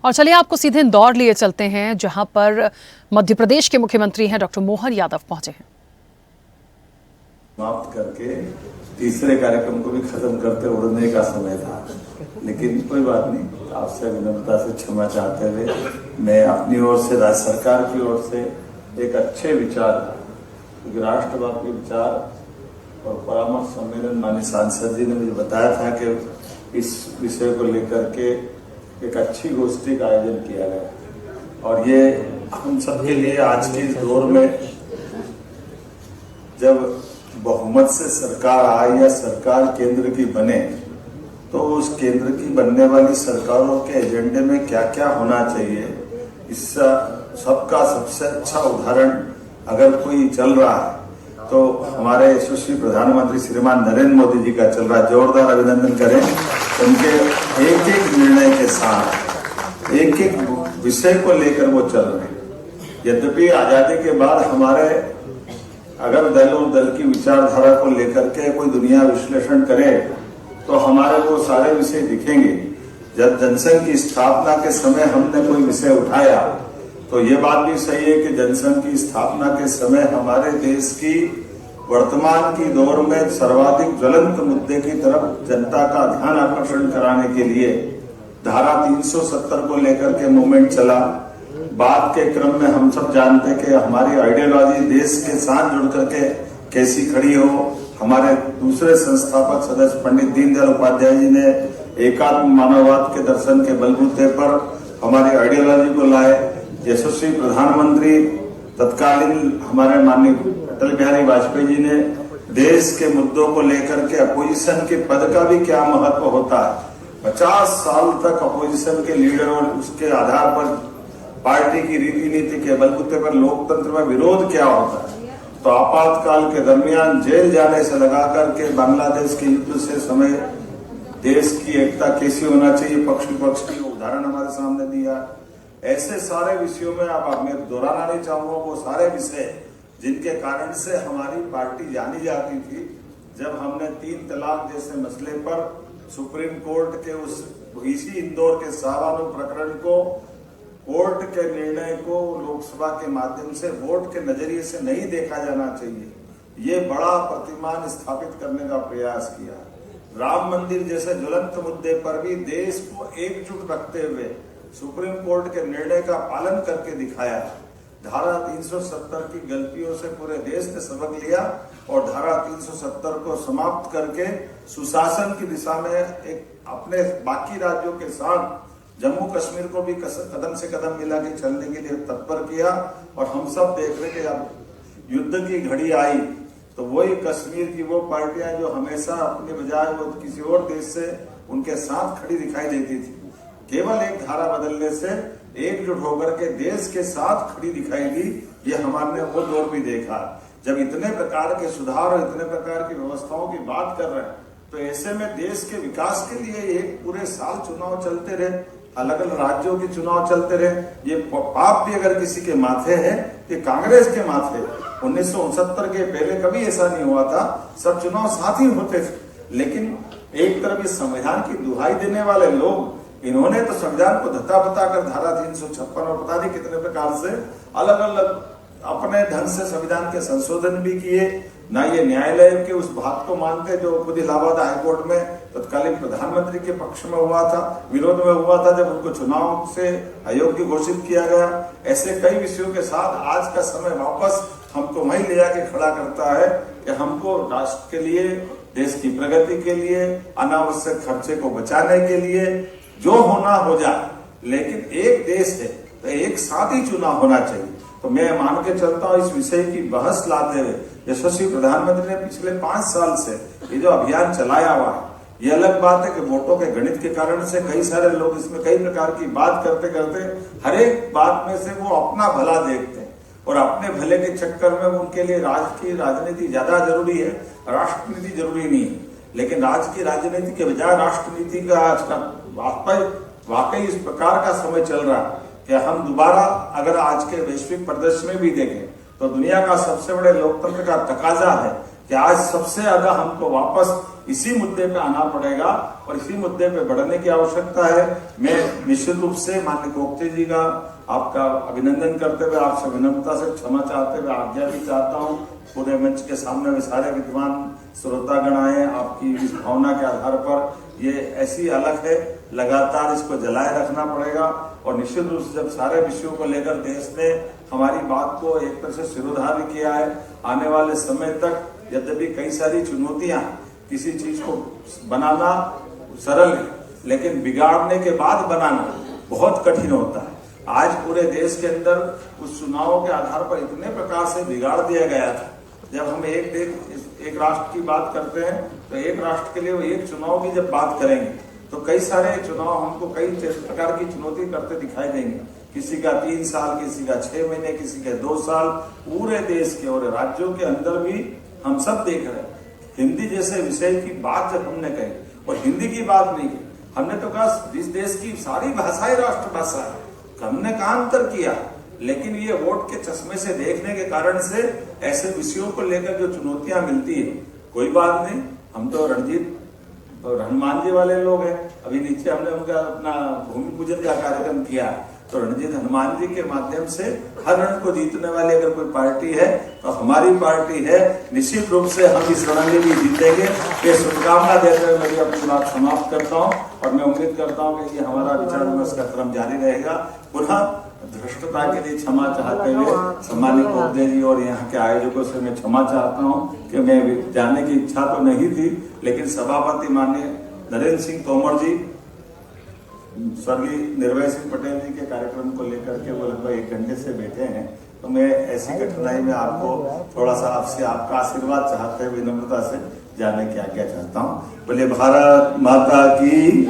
और चलिए आपको सीधे इंदौर लिए चलते हैं, जहां पर मध्य प्रदेश के मुख्यमंत्री हैं डॉक्टर मोहन यादव पहुंचे हैं। समाप्त करके तीसरे कार्यक्रम को भी खत्म करते उड़ने का समय था, लेकिन कोई बात नहीं। आपसे विनम्रता से क्षमा चाहते हुए मैं अपनी ओर से, राज्य सरकार की ओर से एक अच्छे विचार, क्योंकि राष्ट्रव्यापी विचार और परामर्श सम्मेलन माननीय सांसद जी ने मुझे बताया था कि इस विषय को लेकर के एक अच्छी गोष्ठी का आयोजन किया गया। और ये हम सबके लिए आज के इस दौर में, जब बहुमत से सरकार आए या सरकार केंद्र की बने, तो उस केंद्र की बनने वाली सरकारों के एजेंडे में क्या क्या होना चाहिए, इस सबका सबसे अच्छा उदाहरण अगर कोई चल रहा है तो हमारे यशस्वी प्रधानमंत्री श्रीमान नरेंद्र मोदी जी का चल रहा है। जोरदार अभिनंदन करें उनके। एक एक निर्णय के साथ, एक एक विषय को लेकर वो चल रहे हैं। यद्यपि आजादी के बाद हमारे अगर दल और दल की विचारधारा को लेकर के कोई दुनिया विश्लेषण करे तो हमारे वो सारे विषय दिखेंगे। जब जनसंघ की स्थापना के समय हमने कोई विषय उठाया तो ये बात भी सही है कि जनसंघ की स्थापना के समय हमारे देश की वर्तमान की दौर में सर्वाधिक ज्वलंत मुद्दे की तरफ जनता का ध्यान आकर्षण कराने के लिए धारा 370 को लेकर के मूवमेंट चला। बाद के क्रम में हम सब जानते हैं कि हमारी आइडियोलॉजी देश के साथ जुड़ करके कैसी खड़ी हो। हमारे दूसरे संस्थापक सदस्य पंडित दीनदयाल उपाध्याय जी ने एकात्म मानववाद के दर्शन के बलबूते पर हमारी आइडियोलॉजी को लाए। यशस्वी प्रधानमंत्री तत्कालीन हमारे माननीय अटल बिहारी वाजपेयी जी ने देश के मुद्दों को लेकर के अपोजिशन के पद का भी क्या महत्व होता है। 50 साल तक अपोजिशन के लीडर और उसके आधार पर पार्टी की रीति नीति के बलबूते पर लोकतंत्र में विरोध क्या होता है। तो आपातकाल के दरमियान जेल जाने से लगा करके बांग्लादेश के युद्ध से समय देश की एकता कैसी होना चाहिए, पक्ष विपक्ष की उदाहरण हमारे सामने दिया। ऐसे सारे विषयों में अब मैं दोहराना नहीं चाहूंगा वो सारे विषय जिनके कारण से हमारी पार्टी जानी जाती थी। जब हमने 3 तलाक जैसे मसले पर सुप्रीम कोर्ट के उस इसी इंदौर के शाहबानो प्रकरण को, कोर्ट के निर्णय को लोकसभा के माध्यम से वोट के नजरिए से नहीं देखा जाना चाहिए, ये बड़ा प्रतिमान स्थापित करने का प्रयास किया। राम मंदिर जैसे ज्वलंत मुद्दे पर भी देश को एकजुट रखते हुए सुप्रीम कोर्ट के निर्णय का पालन करके दिखाया। धारा 370 की गलतियों से पूरे देश ने सबक लिया और धारा 370 को समाप्त करके सुशासन की दिशा में एक अपने बाकी राज्यों के साथ जम्मू कश्मीर को भी कदम से कदम मिला के चलने के लिए तत्पर किया। और हम सब देख रहे कि अब युद्ध की घड़ी आई तो वही कश्मीर की वो पार्टियां जो हमेशा अपने बजाय वो किसी और देश से उनके साथ खड़ी दिखाई देती थी, केवल एक धारा बदलने से एकजुट होकर के देश के साथ खड़ी दिखाई दी। ये हमारे वो दौर भी देखा जब इतने प्रकार के सुधार और इतने प्रकार की व्यवस्थाओं की बात कर रहे हैं, तो ऐसे में देश के विकास के लिए एक पूरे साल चुनाव चलते रहे, अलग अलग राज्यों के चुनाव चलते रहे। ये पाप भी अगर किसी के माथे है कि कांग्रेस के माथे। 1969 के पहले कभी ऐसा नहीं हुआ था, सब चुनाव साथ ही होते थे। लेकिन एक तरफ इस संविधान की दुहाई देने वाले लोग, इन्होंने तो संविधान को धत्ता बताकर धारा 356 और पता नहीं कितने प्रकार से अलग अलग अपने ढंग से संविधान के संशोधन भी किए। ना ये न्यायालय के उस बात को मानते जो खुद इलाहाबाद हाईकोर्ट में तत्कालीन प्रधानमंत्री के पक्ष में हुआ था, विरोध में हुआ था जब उनको चुनाव से अयोग्य घोषित किया गया। ऐसे कई विषयों के साथ आज का समय वापस हमको वहीं ले जाके खड़ा करता है कि हमको राष्ट्र के लिए, देश की प्रगति के लिए, अनावश्यक खर्चे को बचाने के लिए जो होना हो जाए, लेकिन एक देश है तो एक साथ ही चुनाव होना चाहिए। तो मैं मान के चलता हूँ इस विषय की बहस लाते हुए यशस्वी प्रधानमंत्री ने पिछले 5 साल से ये जो अभियान चलाया हुआ है, ये अलग बात है कि वोटों के गणित के कारण से कई सारे लोग इसमें कई प्रकार की बात करते करते हर एक बात में से वो अपना भला देखते हैं और अपने भले के चक्कर में उनके लिए राज्य की राजनीति ज्यादा जरूरी है, राष्ट्रनीति जरूरी नहीं है। लेकिन राज्य की राजनीति के बजाय राष्ट्रनीति का आज का वाकई इस प्रकार का समय चल रहा है कि हम दोबारा अगर आज के वैश्विक परिदृश्य में भी देखें तो दुनिया का सबसे बड़े लोकतंत्र का तकाजा है कि आज सबसे ज्यादा हमको वापस इसी मुद्दे पे आना पड़ेगा और इसी मुद्दे पे बढ़ने की आवश्यकता है। मैं निश्चित रूप से माननीय गोगटे जी का आपका अभिनंदन करते हुए, आपसे विनम्रता से क्षमा चाहते हुए आज्ञा भी चाहता हूँ। पूरे मंच के सामने में सारे विद्वान श्रोतागण आए, आपकी इस भावना के आधार पर ये ऐसी अलग है, लगातार इसको जलाए रखना पड़ेगा। और निश्चित रूप से जब सारे विषयों को लेकर देश ने हमारी बात को एक तरह से सिरोधार्य किया है, आने वाले समय तक यद्यपि कई सारी चुनौतियां, किसी चीज को बनाना सरल है लेकिन बिगाड़ने के बाद बनाना बहुत कठिन होता है। आज पूरे देश के अंदर उस चुनावों के आधार पर इतने प्रकार से बिगाड़ दिया गया था। जब हम एक राष्ट्र की बात करते हैं तो एक राष्ट्र के लिए वो एक चुनाव की जब बात करेंगे तो कई सारे चुनाव हमको कई प्रकार की चुनौती करते दिखाई देंगे। किसी का 3 साल, किसी का 6 महीने, किसी के 2 साल, पूरे देश के और राज्यों के अंदर भी हम सब देख रहे हैं। हिंदी जैसे विषय की बात जब हमने कही और हिंदी की बात नहीं की, हमने तो कहा इस देश की सारी भाषाएं राष्ट्रभाषा है, हमने कहा अंतर किया। लेकिन ये वोट के चश्मे से देखने के कारण से ऐसे विषयों को लेकर जो चुनौतियां मिलती है, कोई बात नहीं, हम तो रणजीत और हनुमान जी वाले लोग हैं। अभी नीचे हमने उनका अपना भूमि पूजन का कार्यक्रम किया, तो रणजीत हनुमान जी के माध्यम से हर रण को जीतने वाली अगर कोई पार्टी है तो हमारी पार्टी है। निश्चित रूप से हम इस रण में भी जीतेंगे। ये शुभकामना देते हुए मैं भी अपनी बात समाप्त करता हूँ और मैं उम्मीद करता हूँ कि ये हमारा विचार विमर्श का क्रम जारी रहेगा। पुनः धृष्टता के लिए क्षमा चाहते हुए सम्मानित गोगटे जी और यहाँ के आयोजकों से मैं क्षमा चाहता हूँ कि मैं जाने की इच्छा तो नहीं थी, लेकिन सभापति माननीय नरेंद्र सिंह तोमर जी, स्वर्गीय निर्भय सिंह पटेल जी के कार्यक्रम को लेकर के वो लगभग 1 घंटे से बैठे हैं, तो मैं ऐसी कठिनाई में आपको थोड़ा सा आपसे आपका आशीर्वाद चाहते हुए विनम्रता से जाने की आज्ञा चाहता हूँ। बोले भारत माता की।